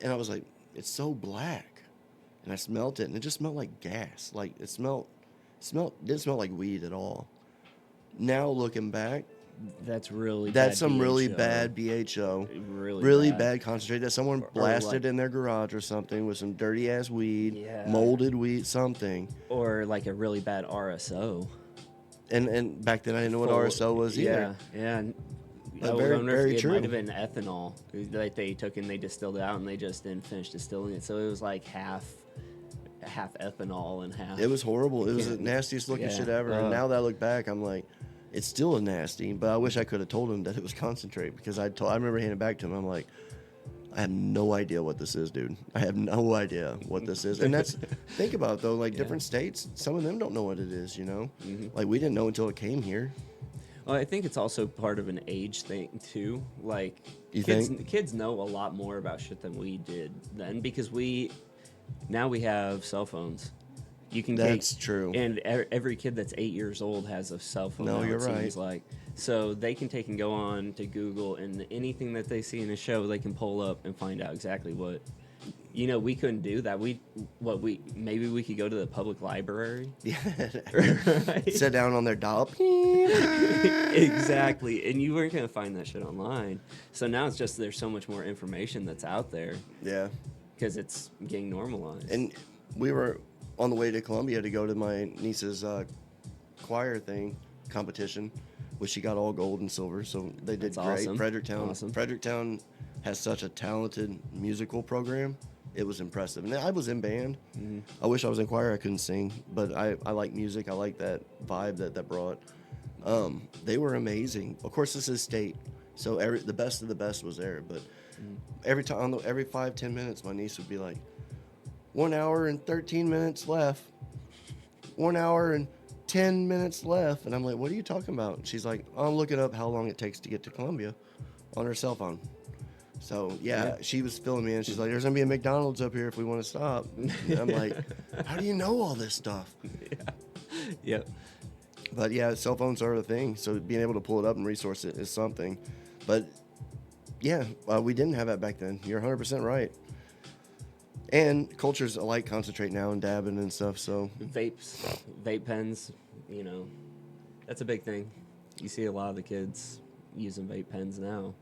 Speaker 1: And I was like, it's so black. And I smelled it, and it just smelled like gas. Like, it didn't smell like weed at all. Now, looking back,
Speaker 2: That's really
Speaker 1: that's
Speaker 2: bad
Speaker 1: some really
Speaker 2: BHO.
Speaker 1: bad BHO.
Speaker 2: Really
Speaker 1: bad concentrate that someone blasted
Speaker 2: like-
Speaker 1: in their garage or something with some dirty-ass weed,
Speaker 2: Yeah.
Speaker 1: molded weed, something.
Speaker 2: Or like a really bad RSO.
Speaker 1: And back then, I didn't know what
Speaker 2: Full-
Speaker 1: RSO was either.
Speaker 2: Yeah.
Speaker 1: But
Speaker 2: I
Speaker 1: very,
Speaker 2: wonder
Speaker 1: very
Speaker 2: if it
Speaker 1: true.
Speaker 2: might have been ethanol that they took and they distilled it out, and they just didn't finish distilling it. So it was like half ethanol and half.
Speaker 1: It was horrible. It was the
Speaker 2: Yeah.
Speaker 1: nastiest looking
Speaker 2: Yeah.
Speaker 1: shit ever. And now that I look back, I'm like, it's still nasty. But I wish I could have told him that it was concentrate because I remember handing it back to him. I'm like, I have no idea what this is, dude. I have no idea what this is. And that's think about it though. Like different states, some of them don't know what it is. Like we didn't know until it came here.
Speaker 2: Well, I think it's also part of an age thing too. Like
Speaker 1: You
Speaker 2: kids know a lot more about shit than we did then because now we have cell phones. You can
Speaker 1: That's true.
Speaker 2: And every kid that's 8 years old has a cell phone.
Speaker 1: No,
Speaker 2: now,
Speaker 1: you're
Speaker 2: it seems
Speaker 1: right.
Speaker 2: like. So they can take and go on to Google, and anything that they see in a show, they can pull up and find out exactly what You know, we couldn't do that. Maybe we could go to the public library.
Speaker 1: Yeah.
Speaker 2: Right?
Speaker 1: Sit down on their doll.
Speaker 2: Exactly. And you weren't going to find that shit online. So now it's just there's so much more information that's out there
Speaker 1: Yeah.
Speaker 2: because it's getting normalized.
Speaker 1: And we were on the way to Columbia to go to my niece's choir competition, which she got all gold and silver, so they did
Speaker 2: That's
Speaker 1: great.
Speaker 2: awesome.
Speaker 1: Fredericktown,
Speaker 2: Awesome.
Speaker 1: Fredericktown has such a talented musical program. It was impressive, and I was in band.
Speaker 2: Mm-hmm.
Speaker 1: I wish I was in choir. I couldn't sing, but I like music. I like that vibe that brought. They were amazing. Of course, this is state, so the best of the best was there. But every 5-10 minutes, my niece would be like, 1 hour and 13 minutes left. 1 hour and 10 minutes left. And I'm like, what are you talking about? She's like, I'm looking up how long it takes to get to Columbia on her cell phone. So, yeah, she was filling me in. She's like, there's going to be a McDonald's up here if we want to stop. And I'm like, how do you know all this stuff?
Speaker 2: Yeah. Yep.
Speaker 1: But, yeah, cell phones are a thing. So being able to pull it up and resource it is something. But, yeah, we didn't have that back then. You're 100% right. And cultures alike concentrate now in dabbing and stuff, so.
Speaker 2: Vape pens, you know, that's a big thing. You see a lot of the kids using vape pens now.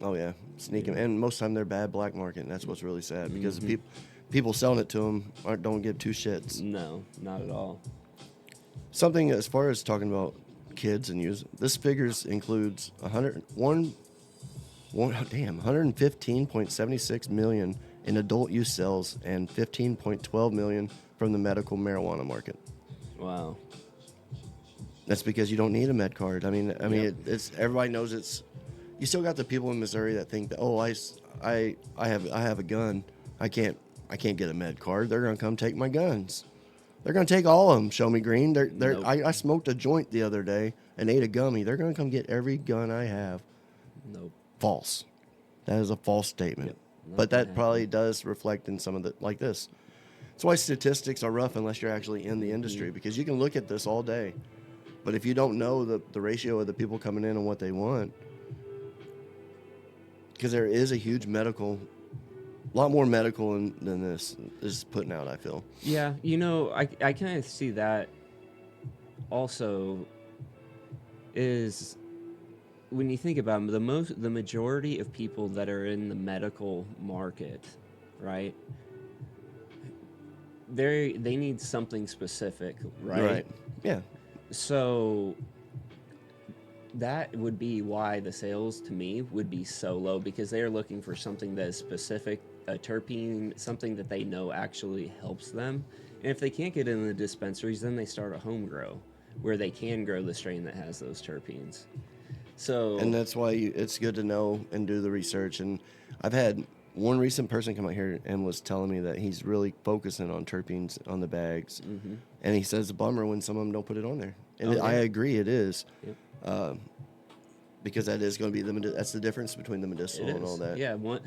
Speaker 1: Oh, yeah. Sneaking. And most of the time they're bad black market, and that's what's really sad because the people selling it to them don't give two shits.
Speaker 2: No, not at all.
Speaker 1: Something as far as talking about kids and use, this figures includes 115.76 million in adult use sales and 15.12 million from the medical marijuana market.
Speaker 2: Wow.
Speaker 1: That's because you don't need a med card. I mean,
Speaker 2: Yep.
Speaker 1: it's everybody knows it's. You still got the people in Missouri that think that I have a gun. I can't get a med card. They're gonna come take my guns. They're gonna take all of them. ShowMe Green.
Speaker 2: Nope.
Speaker 1: I smoked a joint the other day and ate a gummy. They're gonna come get every gun I have.
Speaker 2: Nope.
Speaker 1: False. That is a false statement.
Speaker 2: Yep.
Speaker 1: But that probably does reflect in some of the like this. That's why statistics are rough unless you're actually in the industry because you can look at this all day, but if you don't know the ratio of the people coming in and what they want, because there is a huge a lot more medical than this is putting out, I feel.
Speaker 2: Yeah, you know, I kind of see that also is when you think about them, the majority of people that are in the medical market, right? They need something specific, right?
Speaker 1: Yeah.
Speaker 2: So that would be why the sales to me would be so low because they are looking for something that is specific, a terpene, something that they know actually helps them. And if they can't get it in the dispensaries, then they start a home grow where they can grow the strain that has those terpenes. So,
Speaker 1: And that's why it's good to know and do the research. And I've had one recent person come out here and was telling me that he's really focusing on terpenes on the bags. Mm-hmm. And he says it's a bummer when some of them don't put it on there. And I agree, it is.
Speaker 2: Yep.
Speaker 1: Because that is going to be that's the difference between the medicinal and all that.
Speaker 2: Yeah, one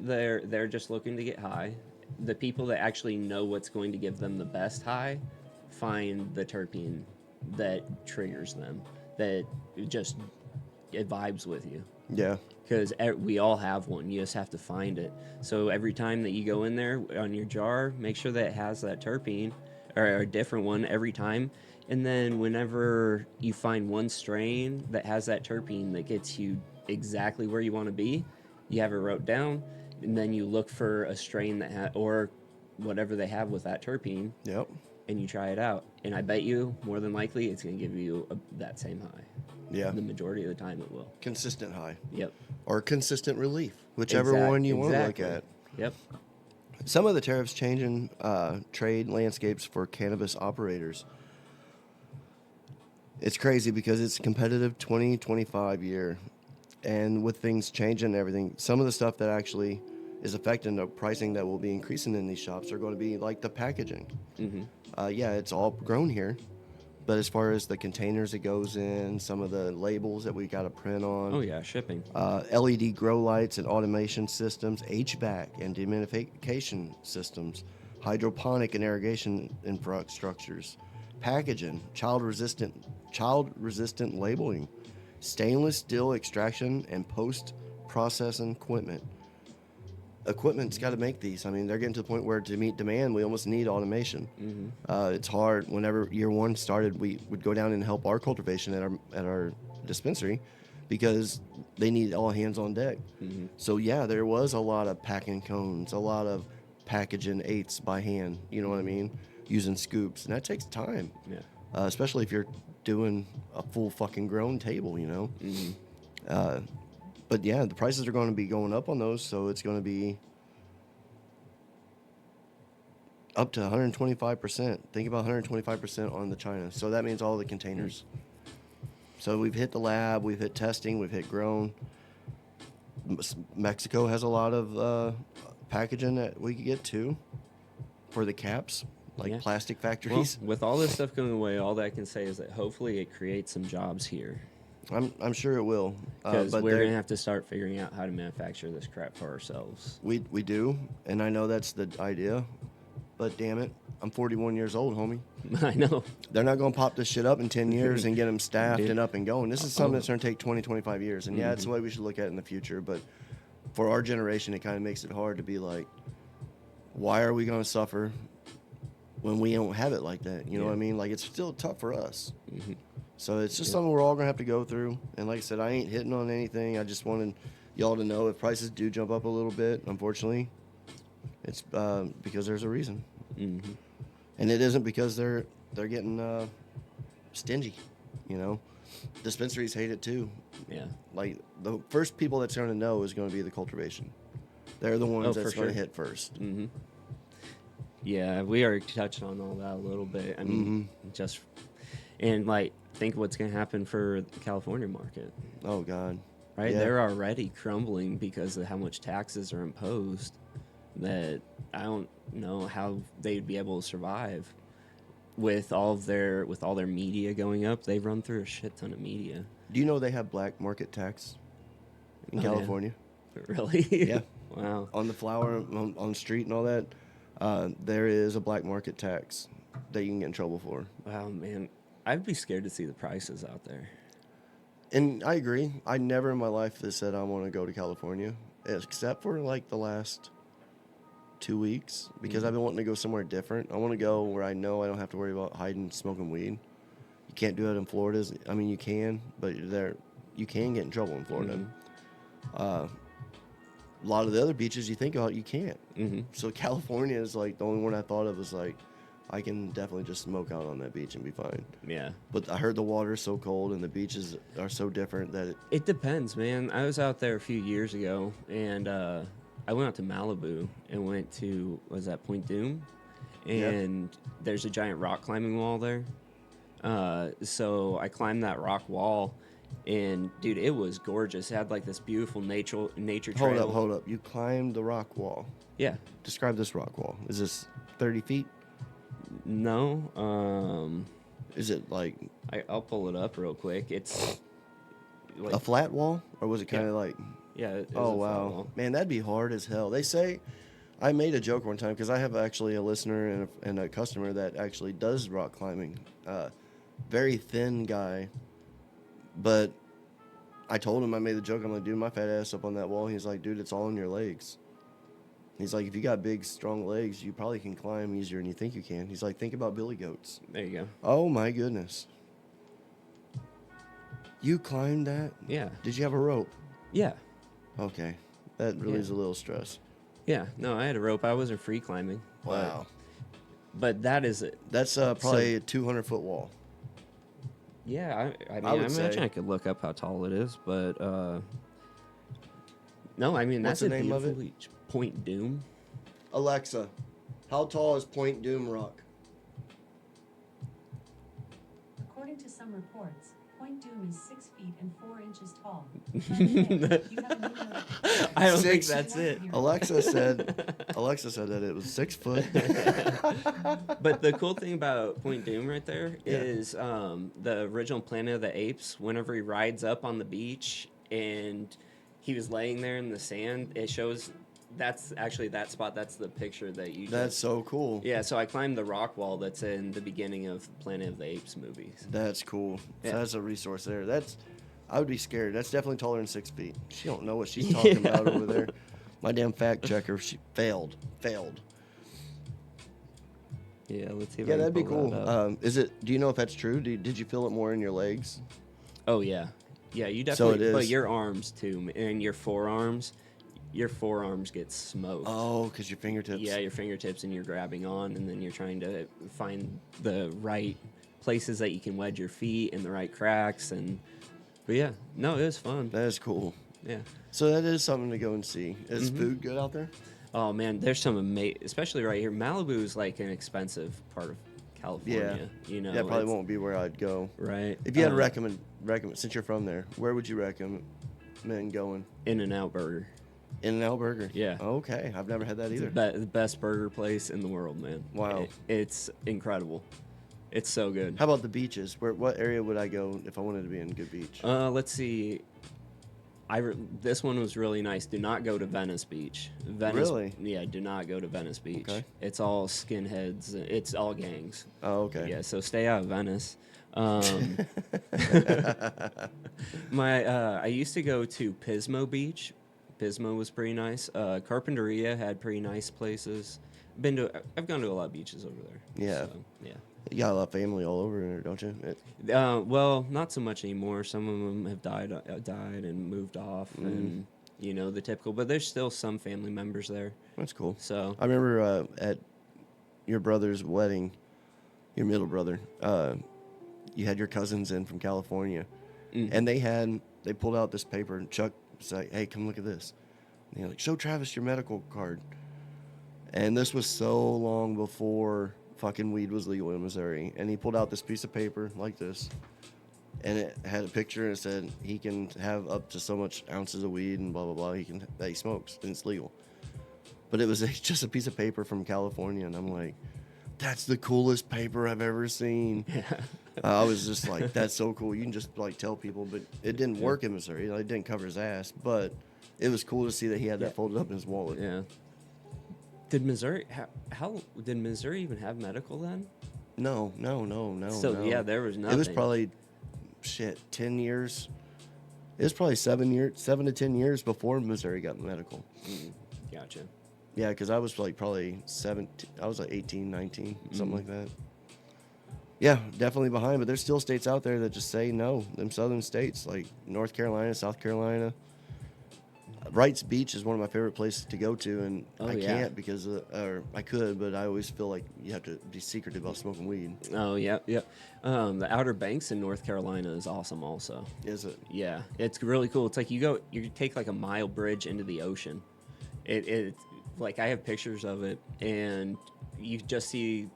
Speaker 2: they're just looking to get high. The people that actually know what's going to give them the best high find the terpene that triggers them, that it vibes with you.
Speaker 1: Yeah.
Speaker 2: Because we all have one. You just have to find it. So every time that you go in there on your jar, make sure that it has that terpene or a different one every time. And then whenever you find one strain that has that terpene that gets you exactly where you want to be, you have it wrote down, and then you look for a strain that or whatever they have with that terpene.
Speaker 1: Yep.
Speaker 2: And you try it out. And I bet you, more than likely, it's going to give you that same high.
Speaker 1: Yeah.
Speaker 2: The majority of the time it will.
Speaker 1: Consistent high.
Speaker 2: Yep.
Speaker 1: Or consistent relief, whichever one you want to look at.
Speaker 2: Yep.
Speaker 1: Some of the tariffs changing trade landscapes for cannabis operators. It's crazy because it's a competitive 2025 year. And with things changing and everything, some of the stuff that actually is affecting the pricing that will be increasing in these shops are going to be like the packaging. Mm-hmm. Yeah, it's all grown here. But as far as the containers it goes in, some of the labels that we got to print on.
Speaker 2: Oh, yeah, shipping.
Speaker 1: LED grow lights and automation systems, HVAC and dehumidification systems, hydroponic and irrigation infrastructures, packaging, child-resistant labeling, stainless steel extraction and post-processing equipment. equipment's got to make these. I mean, they're getting to the point where to meet demand, we almost need automation. It's hard. Whenever year one started, we would go down and help our cultivation at our dispensary because they need all hands on deck. So yeah, there was a lot of packing cones, a lot of packaging eighths by hand. You know what I mean? Using scoops, and that takes time.
Speaker 2: Yeah.
Speaker 1: Especially if you're doing a full fucking grown table. You know. But yeah, the prices are going to be going up on those, so it's going to be up to 125%. Think about 125% on the China. So that means all the containers. So we've hit the lab, we've hit testing, we've hit grown. Mexico has a lot of packaging that we could get too for the caps, like plastic factories.
Speaker 2: Well, with all this stuff going away, all that I can say is that hopefully it creates some jobs here.
Speaker 1: I'm sure it will.
Speaker 2: Because we're going to have to start figuring out how to manufacture this crap for ourselves.
Speaker 1: We do, and I know that's the idea. But damn it, I'm 41 years old, homie.
Speaker 2: I know.
Speaker 1: They're not going to pop this shit up in 10 years and get them staffed and up and going. This is something that's going to take 20, 25 years. And yeah, it's the way we should look at it in the future. But for our generation, it kind of makes it hard to be like, why are we going to suffer when we don't have it like that? You know what I mean? Like, it's still tough for us. So it's just something we're all going to have to go through. And like I said, I ain't hitting on anything. I just wanted y'all to know if prices do jump up a little bit, unfortunately, it's because there's a reason. And it isn't because they're getting stingy, you know. Dispensaries hate it too.
Speaker 2: Yeah.
Speaker 1: Like, the first people that's going to know is going to be the cultivation. They're the ones that's going to hit first.
Speaker 2: Yeah, we already touched on all that a little bit. I mean, and like, think what's going to happen for the California market.
Speaker 1: Oh, God.
Speaker 2: Right?
Speaker 1: Yeah.
Speaker 2: They're already crumbling because of how much taxes are imposed that I don't know how they'd be able to survive with all their media going up. They've run through a shit ton of media.
Speaker 1: Do you know they have black market tax in California?
Speaker 2: Yeah. Really?
Speaker 1: Yeah.
Speaker 2: Wow.
Speaker 1: On the flower, on the street and all that, there is a black market tax that you can get in trouble for.
Speaker 2: Wow, man. I'd be scared to see the prices out there.
Speaker 1: And I agree. I never in my life have said I want to go to California, except for like the last 2 weeks, because I've been wanting to go somewhere different. I want to go where I know I don't have to worry about hiding smoking weed. You can't do it in Florida. I mean, you can, but you can get in trouble in Florida. A lot of the other beaches you think about, you can't. So California is like the only one I thought of was like, I can definitely just smoke out on that beach and be fine.
Speaker 2: Yeah.
Speaker 1: But I heard the water is so cold and the beaches are so different that
Speaker 2: it depends, man. I was out there a few years ago, and I went out to Malibu and went to, was that Point Doom? And there's a giant rock climbing wall there. So I climbed that rock wall, and dude, it was gorgeous. It had like this beautiful nature trail.
Speaker 1: Hold up. You climbed the rock wall.
Speaker 2: Yeah.
Speaker 1: Describe this rock wall. Is this 30 feet?
Speaker 2: No.
Speaker 1: Is it like...
Speaker 2: I'll pull it up real quick. It's...
Speaker 1: like a flat wall? Or was it kind of like...
Speaker 2: Yeah. It
Speaker 1: Oh,
Speaker 2: was a flat
Speaker 1: wow.
Speaker 2: wall.
Speaker 1: Man, that'd be hard as hell. They say... I made a joke one time because I have actually a listener and a customer that actually does rock climbing. Very thin guy. But I told him, I made the joke, I'm like, dude, my fat ass up on that wall. He's like, dude, it's all in your legs. He's like, if you got big, strong legs, you probably can climb easier than you think you can. He's like, think about billy goats.
Speaker 2: There you go.
Speaker 1: Oh, my goodness. You climbed that?
Speaker 2: Yeah.
Speaker 1: Did you have a rope?
Speaker 2: Yeah.
Speaker 1: Okay. That really is a little stress.
Speaker 2: Yeah. No, I had a rope. I wasn't free climbing.
Speaker 1: Wow.
Speaker 2: But that is it.
Speaker 1: That's probably a 200-foot wall.
Speaker 2: Yeah, I mean,
Speaker 1: I
Speaker 2: I
Speaker 1: would
Speaker 2: imagine
Speaker 1: say.
Speaker 2: I could look up how tall it is, but no, I mean,
Speaker 1: What's
Speaker 2: that's
Speaker 1: the
Speaker 2: a
Speaker 1: name of it?
Speaker 2: beautiful beach. Point Doom.
Speaker 1: Alexa, how tall is Point Doom Rock?
Speaker 3: According to some reports, Point Doom is 6 feet and 4 inches tall. By the way, you have a new notification.
Speaker 2: I don't think
Speaker 1: Six-
Speaker 2: that's it.
Speaker 1: Alexa said that it was 6 foot.
Speaker 2: But the cool thing about Point Doom right there is the original Planet of the Apes, whenever he rides up on the beach and he was laying there in the sand, it shows that's actually that spot. That's the picture that you
Speaker 1: That's so cool.
Speaker 2: Yeah, so I climbed the rock wall that's in the beginning of Planet of the Apes movies.
Speaker 1: That's cool.
Speaker 2: Yeah.
Speaker 1: That's a resource there. I would be scared. That's definitely taller than 6 feet. She don't know what she's talking about over there. My damn fact checker, she failed.
Speaker 2: Yeah, let's see if
Speaker 1: Yeah,
Speaker 2: I can
Speaker 1: that'd be
Speaker 2: pull
Speaker 1: cool.
Speaker 2: that up.
Speaker 1: Do you know if that's true? Did you feel it more in your legs?
Speaker 2: Oh yeah, yeah. You
Speaker 1: So
Speaker 2: definitely,
Speaker 1: it
Speaker 2: but
Speaker 1: is.
Speaker 2: your arms too, and your forearms get smoked.
Speaker 1: Oh, because your fingertips.
Speaker 2: Yeah, your fingertips, and you're grabbing on, and then you're trying to find the right places that you can wedge your feet and the right cracks, but yeah, no, it was fun.
Speaker 1: That is cool.
Speaker 2: Yeah.
Speaker 1: So that is something to go and see. Is
Speaker 2: Mm-hmm.
Speaker 1: food good out there?
Speaker 2: Oh man, there's some amazing, especially right here. Malibu is like an expensive part of California. You know,
Speaker 1: Yeah, probably
Speaker 2: it's-
Speaker 1: won't be where I'd go.
Speaker 2: Right.
Speaker 1: If you had to recommend, since you're from there, where would you recommend going?
Speaker 2: In-N-Out Burger.
Speaker 1: In-N-Out Burger.
Speaker 2: Yeah.
Speaker 1: Okay, I've never had that
Speaker 2: It's
Speaker 1: either.
Speaker 2: the best burger place in the world, man.
Speaker 1: Wow.
Speaker 2: It's incredible. It's so good.
Speaker 1: How about the beaches? What area would I go if I wanted to be in a good beach?
Speaker 2: Let's see. This one was really nice. Do not go to Venice Beach.
Speaker 1: Really?
Speaker 2: Yeah, do not go to Venice Beach.
Speaker 1: Okay.
Speaker 2: It's all skinheads. It's all gangs.
Speaker 1: Oh, okay.
Speaker 2: Yeah, so stay out of Venice. I used to go to Pismo Beach. Pismo was pretty nice. Carpinteria had pretty nice places. I've gone to a lot of beaches over there.
Speaker 1: Yeah.
Speaker 2: So, yeah.
Speaker 1: You got a lot of family all over there, don't you?
Speaker 2: Well, not so much anymore. Some of them have died and moved off, and the typical. But there's still some family members there.
Speaker 1: That's cool.
Speaker 2: So
Speaker 1: I remember at your brother's wedding, your middle brother, you had your cousins in from California, and they pulled out this paper, and Chuck was like, "Hey, come look at this." And they're like, "Show Travis your medical card." And this was so long before fucking weed was legal in Missouri, and he pulled out this piece of paper like this, and it had a picture and it said he can have up to so much ounces of weed and blah blah blah that he smokes and it's legal. But it was just a piece of paper from California, and I'm like, that's the coolest paper I've ever seen.
Speaker 2: yeah.
Speaker 1: I was just like, that's so cool. You can just like tell people, but it didn't work in Missouri. It didn't cover his ass, but it was cool to see that he had that folded up in his wallet.
Speaker 2: Yeah. Did Missouri did Missouri even have medical then?
Speaker 1: No.
Speaker 2: So yeah, there was nothing.
Speaker 1: It was probably 10 years. It was probably 7 to 10 years before Missouri got medical.
Speaker 2: Gotcha.
Speaker 1: Yeah, because I was like probably 17. I was like 18, 19, something like that. Yeah, definitely behind. But there's still states out there that just say no. Them southern states like North Carolina, South Carolina. Wrights Beach is one of my favorite places to go to, and I can't because, or I could, but I always feel like you have to be secretive about smoking weed.
Speaker 2: Oh yeah. The Outer Banks in North Carolina is awesome, also.
Speaker 1: Is it?
Speaker 2: Yeah, it's really cool. It's like you take like a mile bridge into the ocean. It like I have pictures of it, and you just see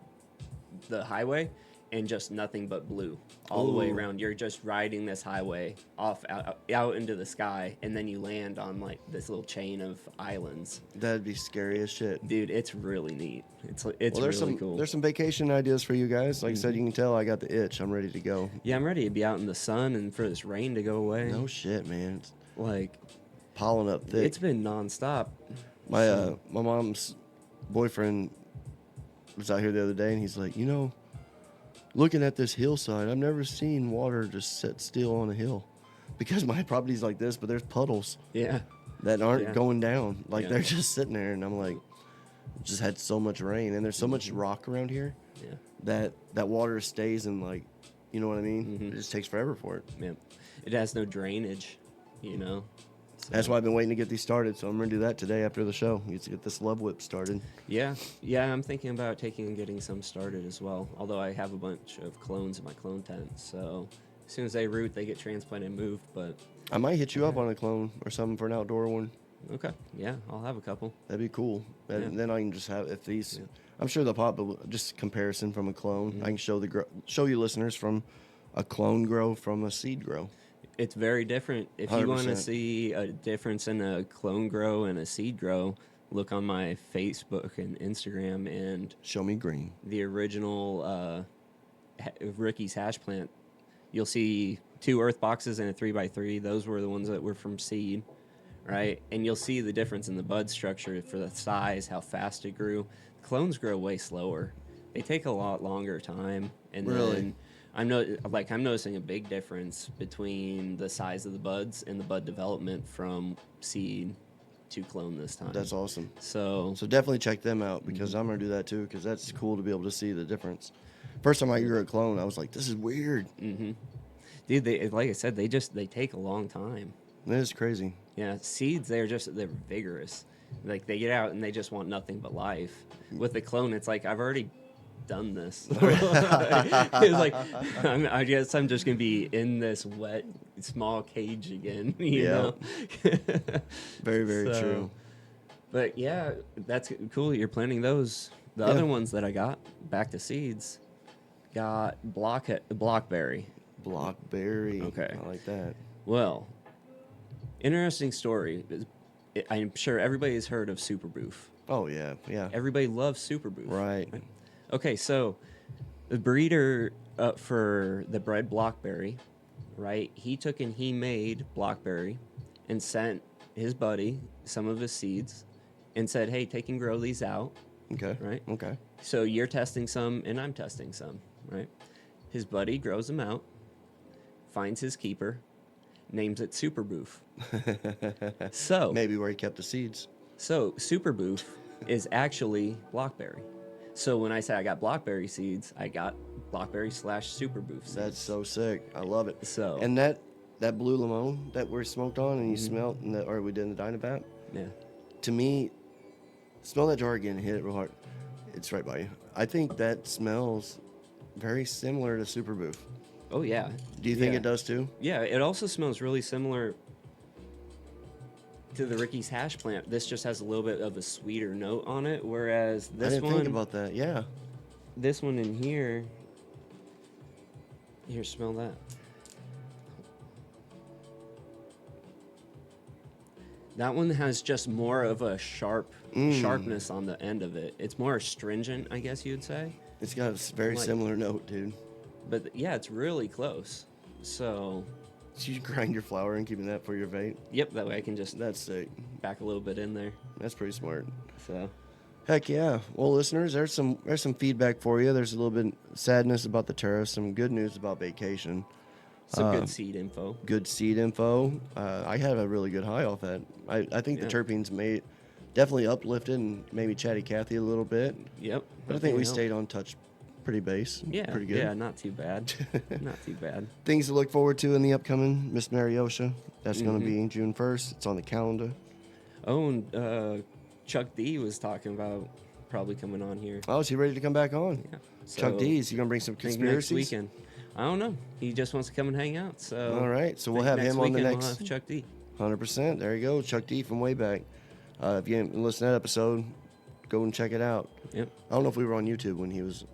Speaker 2: the highway and just nothing but blue all the way
Speaker 1: Ooh.
Speaker 2: around. You're just riding this highway out into the sky, and then you land on like this little chain of islands.
Speaker 1: That'd be scary as shit.
Speaker 2: Dude, it's really neat. It's
Speaker 1: There's
Speaker 2: really cool.
Speaker 1: There's some vacation ideas for you guys. Like I said, you can tell I got the itch. I'm ready to go.
Speaker 2: Yeah, I'm ready to be out in the sun and for this rain to go away.
Speaker 1: No shit, man. It's
Speaker 2: Like,
Speaker 1: piling up thick.
Speaker 2: it's been nonstop.
Speaker 1: My mom's boyfriend was out here the other day, and he's like, looking at this hillside, I've never seen water just sit still on a hill, because my property's like this, but there's puddles
Speaker 2: Yeah.
Speaker 1: that aren't
Speaker 2: Yeah.
Speaker 1: going down. Like
Speaker 2: Yeah.
Speaker 1: they're just sitting there, and I'm like, just had so much rain, and there's so much rock around here
Speaker 2: Yeah.
Speaker 1: that water stays in, like, you know what I mean?
Speaker 2: Mhm.
Speaker 1: It just takes forever for it.
Speaker 2: Yeah. It has no drainage, So,
Speaker 1: That's why I've been waiting to get these started, so I'm gonna do that today after the show. Need to get this love whip started.
Speaker 2: Yeah, I'm thinking about getting some started as well. Although I have a bunch of clones in my clone tent, so as soon as they root, they get transplanted and moved. But
Speaker 1: I might hit you up on a clone or something for an outdoor one.
Speaker 2: okay, yeah, I'll have a couple.
Speaker 1: That'd be cool. And
Speaker 2: Yeah.
Speaker 1: then I can just have, if these,
Speaker 2: Yeah.
Speaker 1: I'm sure they'll pop, but just comparison from a clone.
Speaker 2: Mm-hmm.
Speaker 1: I can show you listeners from a clone grow from a seed grow.
Speaker 2: It's very different. If you want to
Speaker 1: 100%.
Speaker 2: see a difference in a clone grow and a seed grow, look on my Facebook and Instagram and
Speaker 1: ShowMe Green.
Speaker 2: the original Ricky's hash plant. You'll see 2 earth boxes and a 3x3. Those were the ones that were from seed, right? And you'll see the difference in the bud structure for the size, how fast it grew. Clones grow way slower. They take a lot longer time, and
Speaker 1: Really?
Speaker 2: then I'm noticing a big difference between the size of the buds and the bud development from seed to clone this time.
Speaker 1: That's awesome.
Speaker 2: So
Speaker 1: So definitely check them out because I'm gonna do that too because that's cool to be able to see the difference. First time I grew a clone, I was like, "This is weird."
Speaker 2: dude, they like I said, they take a long time.
Speaker 1: That is crazy.
Speaker 2: Yeah, seeds they're vigorous. Like they get out and they just want nothing but life. With the clone, it's like I've already done this. It's like I guess I'm just gonna be in this wet small cage again. You know.
Speaker 1: Very, very
Speaker 2: So,
Speaker 1: true.
Speaker 2: But yeah, that's cool. You're planting those. The other ones that I got back to seeds, got blockberry.
Speaker 1: Blockberry.
Speaker 2: Okay.
Speaker 1: I like that.
Speaker 2: Well, interesting story. I'm sure everybody's heard of Super Boof.
Speaker 1: Oh yeah, yeah.
Speaker 2: Everybody loves Super Boof.
Speaker 1: Right.
Speaker 2: Okay, so the breeder for the bred Blockberry, right? He took and he made Blockberry and sent his buddy some of his seeds and said, hey, take and grow these out,
Speaker 1: Okay.
Speaker 2: right?
Speaker 1: Okay.
Speaker 2: So you're testing some and I'm testing some, right? His buddy grows them out, finds his keeper, names it Super Boof. So
Speaker 1: Maybe where he kept the seeds.
Speaker 2: So Super Boof is actually Blockberry. So when I say I got Blockberry seeds, I got Blockberry / Super Boof seeds.
Speaker 1: That's so sick. I love it.
Speaker 2: So
Speaker 1: And that blue limon that we're smoked on and you smelt or we did in the dynavap,
Speaker 2: yeah,
Speaker 1: to me, smell that jar again, hit it real hard. It's right by you. I think that smells very similar to Super Boof.
Speaker 2: oh yeah.
Speaker 1: Do you think
Speaker 2: Yeah.
Speaker 1: it does too?
Speaker 2: Yeah, it also smells really similar to the Ricky's hash plant. This just has a little bit of a sweeter note on it, whereas
Speaker 1: I
Speaker 2: this
Speaker 1: didn't
Speaker 2: one,
Speaker 1: think about that. Yeah.
Speaker 2: this one in here, here, smell that. That one has just more of a sharpness on the end of it. It's more astringent, I guess you'd say.
Speaker 1: It's got a very
Speaker 2: Like-
Speaker 1: similar note, dude.
Speaker 2: But yeah, it's really close. So,
Speaker 1: So you grind your flour and keeping that for your vape?
Speaker 2: yep, that way I can just
Speaker 1: That's sick.
Speaker 2: back a little bit in there.
Speaker 1: That's pretty smart.
Speaker 2: So,
Speaker 1: Heck yeah. Well, listeners, there's some feedback for you. There's a little bit sadness about the tariffs, some good news about vacation.
Speaker 2: some good seed info.
Speaker 1: Good seed info. I had a really good high off that. I think
Speaker 2: Yeah.
Speaker 1: the terpenes definitely uplifted and maybe chatty Cathy a little bit.
Speaker 2: Yep.
Speaker 1: But I think we
Speaker 2: You know,
Speaker 1: stayed on touch pretty base.
Speaker 2: Yeah,
Speaker 1: Pretty good.
Speaker 2: Yeah, not too bad. Not too bad.
Speaker 1: Things to look forward to in the upcoming Miss Mariosha. That's going
Speaker 2: Mm-hmm.
Speaker 1: to be June 1st. It's on the calendar.
Speaker 2: Oh, and Chuck D was talking about probably coming on here.
Speaker 1: Oh, is he ready to come back on?
Speaker 2: Yeah.
Speaker 1: Chuck
Speaker 2: So,
Speaker 1: D, is he going to bring some
Speaker 2: I think
Speaker 1: conspiracies?
Speaker 2: next weekend. I don't know. He just wants to come and hang out. So
Speaker 1: All right. So
Speaker 2: I
Speaker 1: we'll
Speaker 2: think
Speaker 1: have him on the
Speaker 2: weekend
Speaker 1: next
Speaker 2: We'll have Chuck D.
Speaker 1: 100%. There you go. Chuck D from way back. If you didn't listen to that episode, go and check it out.
Speaker 2: Yep.
Speaker 1: I don't know if we were on YouTube when he was.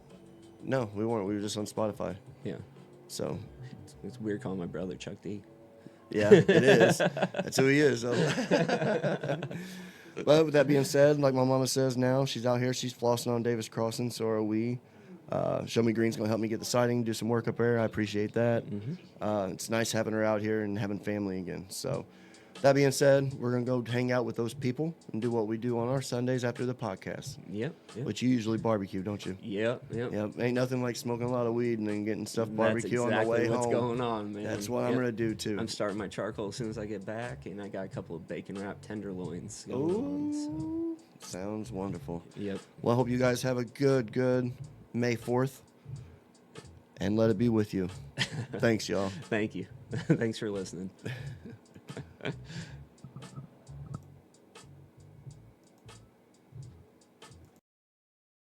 Speaker 1: No, we weren't. We were just on Spotify.
Speaker 2: Yeah.
Speaker 1: So,
Speaker 2: It's weird calling my brother Chuck D.
Speaker 1: yeah, it is. That's who he is. So. But with that being said, like my mama says now, she's out here. She's flossing on Davis Crossing. So are we. ShowMe Green's going to help me get the siding, do some work up there. I appreciate that. It's nice having her out here and having family again. So, that being said, we're going to go hang out with those people and do what we do on our Sundays after the podcast,
Speaker 2: Yep. Yep.
Speaker 1: which you usually barbecue, don't you?
Speaker 2: Yep. Yep.
Speaker 1: Yeah, ain't nothing like smoking a lot of weed and then getting stuff
Speaker 2: That's
Speaker 1: barbecue on the
Speaker 2: exactly
Speaker 1: way
Speaker 2: what's
Speaker 1: home.
Speaker 2: going on, man.
Speaker 1: That's what I'm
Speaker 2: Yep.
Speaker 1: going to do too.
Speaker 2: I'm starting my charcoal as soon as I get back, and I got a couple of bacon wrapped tenderloins going on. So.
Speaker 1: Ooh, sounds wonderful.
Speaker 2: Yep.
Speaker 1: Well, I hope you guys have a good May 4th, and let it be with you. Thanks, y'all.
Speaker 2: Thank you. Thanks for listening.